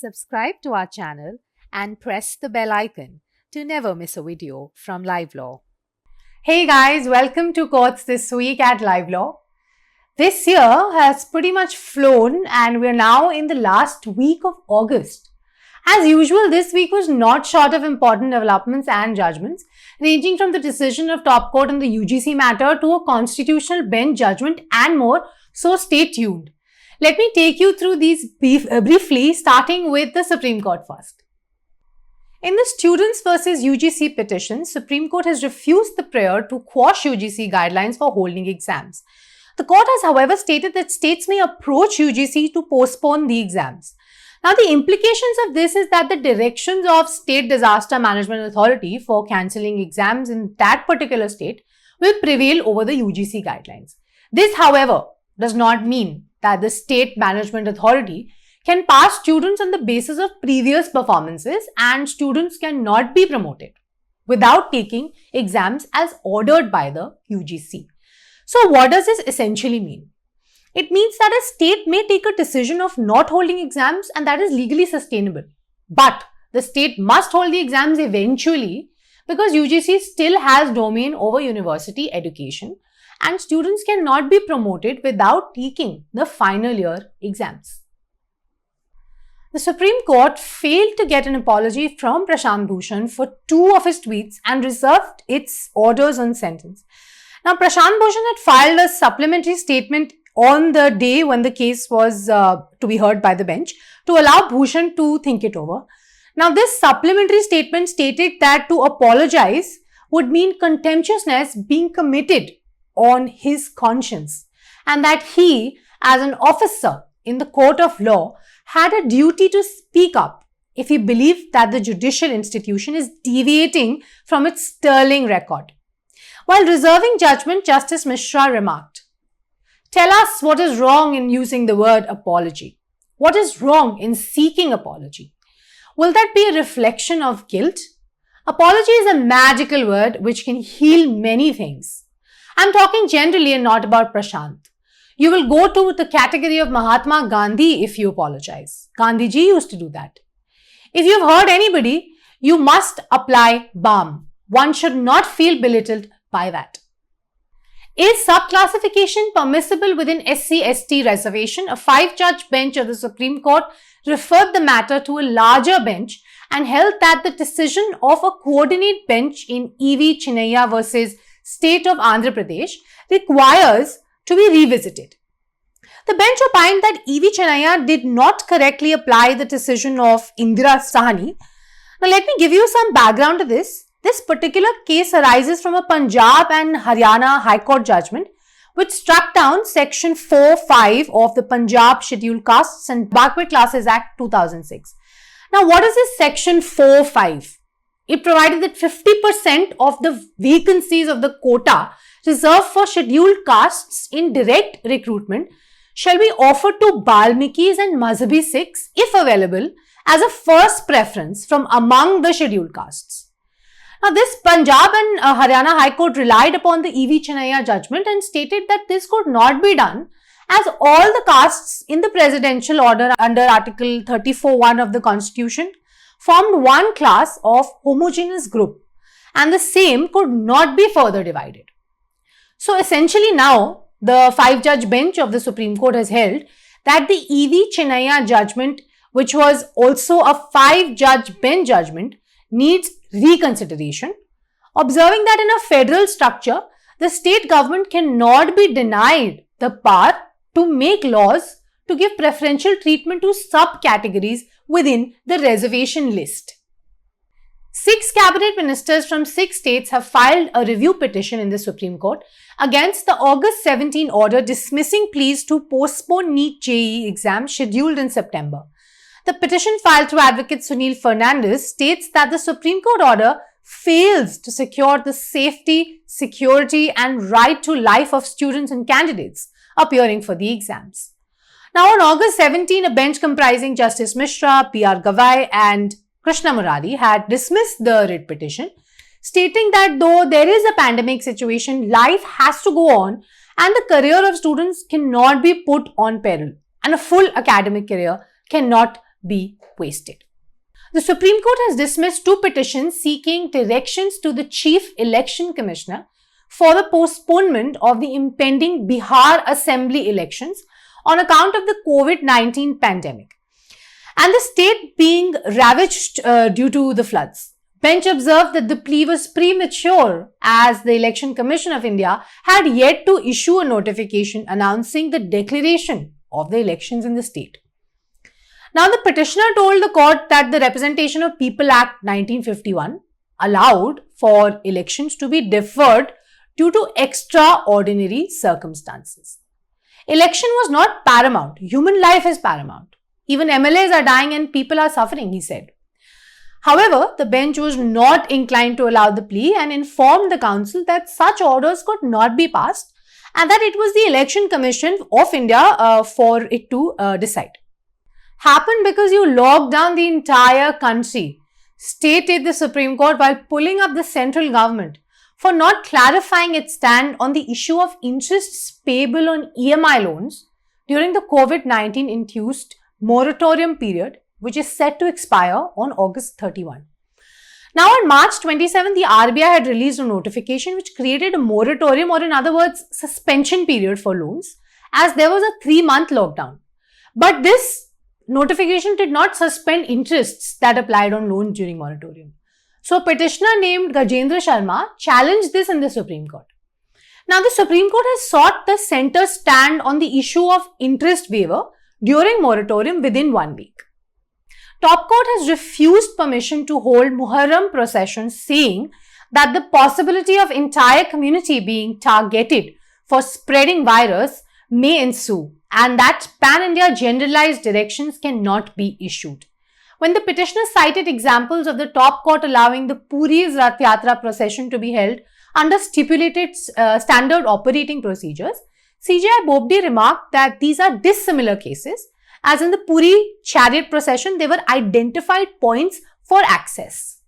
subscribe to our channel and press the bell icon to never miss a video from Live Law. Hey guys, welcome to Courts This Week at Live Law. This year has pretty much flown and we're now in the last week of August. As usual, this week was not short of important developments and judgments, ranging from the decision of top court on the UGC matter to a constitutional bench judgment and more, so stay tuned. Let me take you through these briefly, starting with the Supreme Court first. In the Students versus UGC petition, Supreme Court has refused the prayer to quash UGC guidelines for holding exams. The court has, however, stated that states may approach UGC to postpone the exams. Now, the implications of this is that the directions of State Disaster Management Authority for cancelling exams in that particular state will prevail over the UGC guidelines. This, however, does not mean that the State Management Authority can pass students on the basis of previous performances and students cannot be promoted without taking exams as ordered by the UGC. So what does this essentially mean? It means that a state may take a decision of not holding exams and that is legally sustainable. But the state must hold the exams eventually because UGC still has domain over university education and students cannot be promoted without taking the final year exams. The Supreme Court failed to get an apology from Prashant Bhushan for two of his tweets and reserved its orders on sentence. Now, Prashant Bhushan had filed a supplementary statement on the day when the case was to be heard by the bench to allow Bhushan to think it over. Now, this supplementary statement stated that to apologize would mean contemptuousness being committed on his conscience and that he, as an officer in the court of law, had a duty to speak up if he believed that the judicial institution is deviating from its sterling record. While reserving judgment, Justice Mishra remarked, "Tell us what is wrong in using the word apology. What is wrong in seeking apology? Will that be a reflection of guilt? Apology is a magical word which can heal many things. I'm talking generally and not about Prashant. You will go to the category of Mahatma Gandhi if you apologize. Gandhi ji used to do that. If you've hurt anybody, you must apply balm. One should not feel belittled by that." Is subclassification permissible within SC/ST reservation? A 5-judge bench of the Supreme Court referred the matter to a larger bench and held that the decision of a coordinate bench in E.V. Chinnaiya versus State of Andhra Pradesh requires to be revisited. The bench opined that E.V. Chinnaiya did not correctly apply the decision of Indira Sahni. Now, let me give you some background to this. This particular case arises from a Punjab and Haryana High Court judgment which struck down Section 4(5) of the Punjab Scheduled Castes and Backward Classes Act 2006. Now, what is this Section 4(5)? It provided that 50% of the vacancies of the quota reserved for scheduled castes in direct recruitment shall be offered to Balmikis and Mazhabi Sikhs, if available, as a first preference from among the scheduled castes. Now, this Punjab and Haryana High Court relied upon the E.V. Chinnaiya judgment and stated that this could not be done as all the castes in the presidential order under Article 34(1) of the Constitution formed one class of homogeneous group and the same could not be further divided. So, essentially now, the 5-judge bench of the Supreme Court has held that the E.V. Chinnaiya judgment, which was also a 5-judge bench judgment, needs reconsideration, observing that in a federal structure, the state government cannot be denied the power to make laws to give preferential treatment to subcategories within the reservation list. 6 cabinet ministers from 6 states have filed a review petition in the Supreme Court against the August 17 order dismissing pleas to postpone NEET JEE exam scheduled in September. The petition filed through Advocate Sunil Fernandez states that the Supreme Court order fails to secure the safety, security and right to life of students and candidates appearing for the exams. Now, on August 17, a bench comprising Justice Mishra, P.R. Gavai and Krishna Murari had dismissed the writ petition, stating that though there is a pandemic situation, life has to go on and the career of students cannot be put on peril and a full academic career cannot be wasted. The Supreme Court has dismissed 2 petitions seeking directions to the Chief Election Commissioner for the postponement of the impending Bihar Assembly elections on account of the COVID-19 pandemic and the state being ravaged due to the floods. Bench observed that the plea was premature as the Election Commission of India had yet to issue a notification announcing the declaration of the elections in the state. Now, the petitioner told the court that the Representation of People Act 1951 allowed for elections to be deferred due to extraordinary circumstances. Election was not paramount. Human life is paramount. Even MLAs are dying and people are suffering, he said. However, the bench was not inclined to allow the plea and informed the council that such orders could not be passed and that it was the Election Commission of India for it to decide. Happened because you locked down the entire country, stated the Supreme Court while pulling up the central government for not clarifying its stand on the issue of interests payable on EMI loans during the COVID-19 induced moratorium period, which is set to expire on August 31. Now, on March 27, the RBI had released a notification which created a moratorium, or in other words, suspension period for loans, as there was a 3-month lockdown. But this notification did not suspend interests that applied on loans during moratorium. So, a petitioner named Gajendra Sharma challenged this in the Supreme Court. Now, the Supreme Court has sought the centre's stand on the issue of interest waiver during moratorium within 1 week. Top Court has refused permission to hold Muharram processions, saying that the possibility of entire community being targeted for spreading virus may ensue and that pan-India generalized directions cannot be issued. When the petitioner cited examples of the top court allowing the Puri's Rath Yatra procession to be held under stipulated standard operating procedures, CJI Bobde remarked that these are dissimilar cases, as in the Puri chariot procession, there were identified points for access.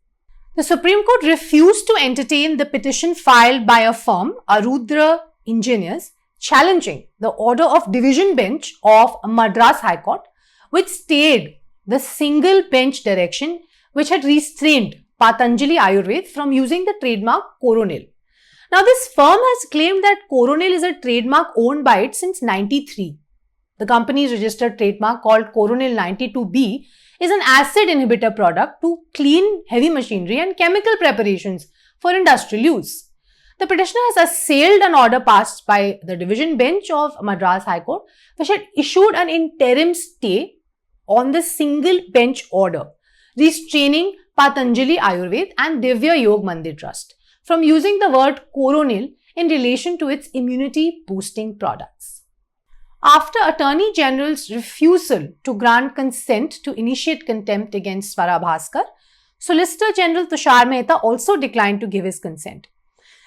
The Supreme Court refused to entertain the petition filed by a firm, Arudra Engineers, challenging the order of division bench of Madras High Court, which stayed the single bench direction which had restrained Patanjali Ayurved from using the trademark Coronil. Now, this firm has claimed that Coronil is a trademark owned by it since 1993. The company's registered trademark, called Coronil 92B, is an acid inhibitor product to clean heavy machinery and chemical preparations for industrial use. The petitioner has assailed an order passed by the division bench of Madras High Court, which had issued an interim stay on the single bench order, restraining Patanjali Ayurved and Divya Yog Mandir Trust from using the word Coronil in relation to its immunity boosting products. After Attorney General's refusal to grant consent to initiate contempt against Swara Bhaskar, Solicitor General Tushar Mehta also declined to give his consent.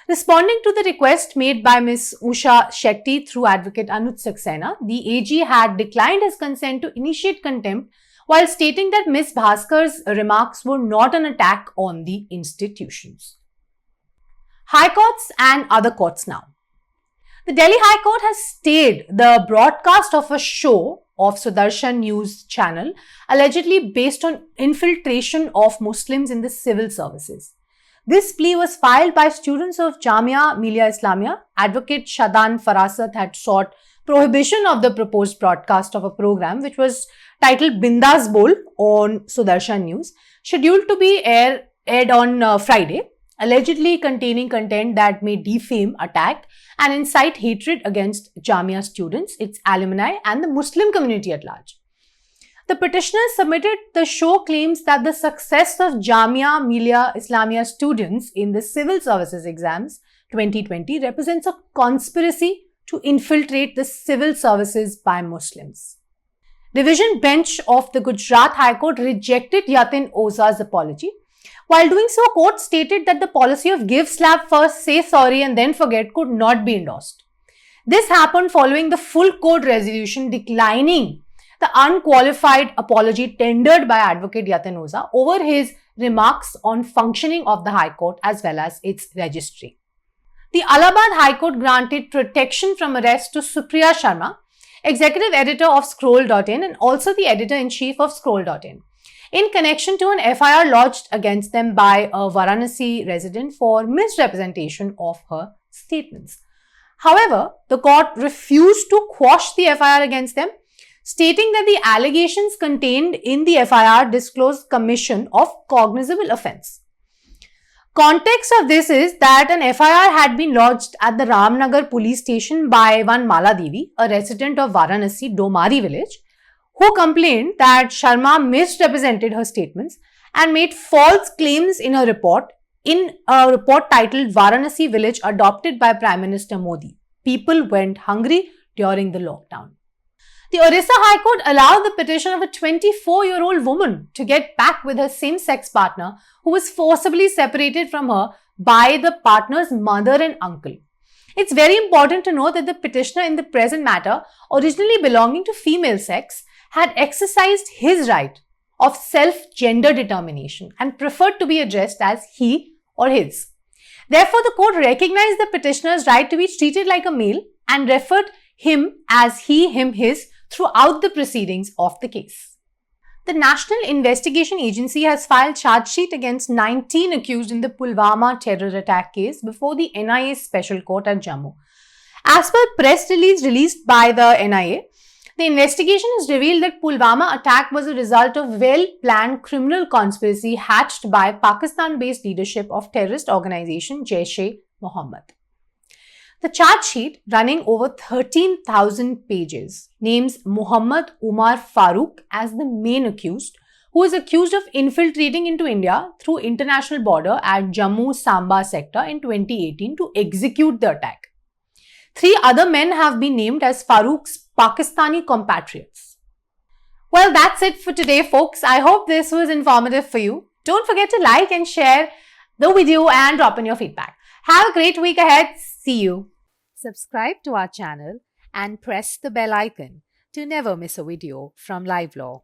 Responding to the request made by Ms. Usha Shetty through Advocate Anuj Saxena, the AG had declined his consent to initiate contempt while stating that Ms. Bhaskar's remarks were not an attack on the institutions. High Courts and other courts now. The Delhi High Court has stayed the broadcast of a show of Sudarshan News channel allegedly based on infiltration of Muslims in the civil services. This plea was filed by students of Jamia Millia Islamia. Advocate Shadan Farasat had sought prohibition of the proposed broadcast of a program which was titled Bindas Bol on Sudarshan News, scheduled to be aired on Friday, allegedly containing content that may defame, attack and incite hatred against Jamia students, its alumni and the Muslim community at large. The petitioners submitted the show claims that the success of Jamia Millia Islamia students in the civil services exams 2020 represents a conspiracy to infiltrate the civil services by Muslims. Division bench of the Gujarat High Court rejected Yatin Oza's apology. While doing so, court stated that the policy of give slap first, say sorry and then forget could not be endorsed. This happened following the full court resolution declining the unqualified apology tendered by Advocate Yatin Oza over his remarks on functioning of the High Court as well as its registry. The Allahabad High Court granted protection from arrest to Supriya Sharma, executive editor of Scroll.in and also the editor-in-chief of Scroll.in, in connection to an FIR lodged against them by a Varanasi resident for misrepresentation of her statements. However, the court refused to quash the FIR against them, stating that the allegations contained in the FIR disclosed commission of cognizable offence. Context of this is that an FIR had been lodged at the Ramnagar police station by one Mala Devi, a resident of Varanasi Domari village, who complained that Sharma misrepresented her statements and made false claims in a report titled Varanasi Village Adopted by Prime Minister Modi. People went hungry during the lockdown. The Orissa High Court allowed the petition of a 24-year-old woman to get back with her same-sex partner who was forcibly separated from her by the partner's mother and uncle. It's very important to note that the petitioner in the present matter, originally belonging to female sex, had exercised his right of self-gender determination and preferred to be addressed as he or his. Therefore, the court recognized the petitioner's right to be treated like a male and referred him as he, him, his throughout the proceedings of the case. The National Investigation Agency has filed charge sheet against 19 accused in the Pulwama terror attack case before the NIA Special Court at Jammu. As per press release released by the NIA, the investigation has revealed that Pulwama attack was a result of well-planned criminal conspiracy hatched by Pakistan-based leadership of terrorist organization Jaish-e-Mohammed. The charge sheet, running over 13,000 pages, names Muhammad Umar Farooq as the main accused, who is accused of infiltrating into India through international border at Jammu Samba sector in 2018 to execute the attack. 3 other men have been named as Farooq's Pakistani compatriots. Well, that's it for today, folks. I hope this was informative for you. Don't forget to like and share the video and drop in your feedback. Have a great week ahead. See you. Subscribe to our channel and press the bell icon to never miss a video from LiveLaw.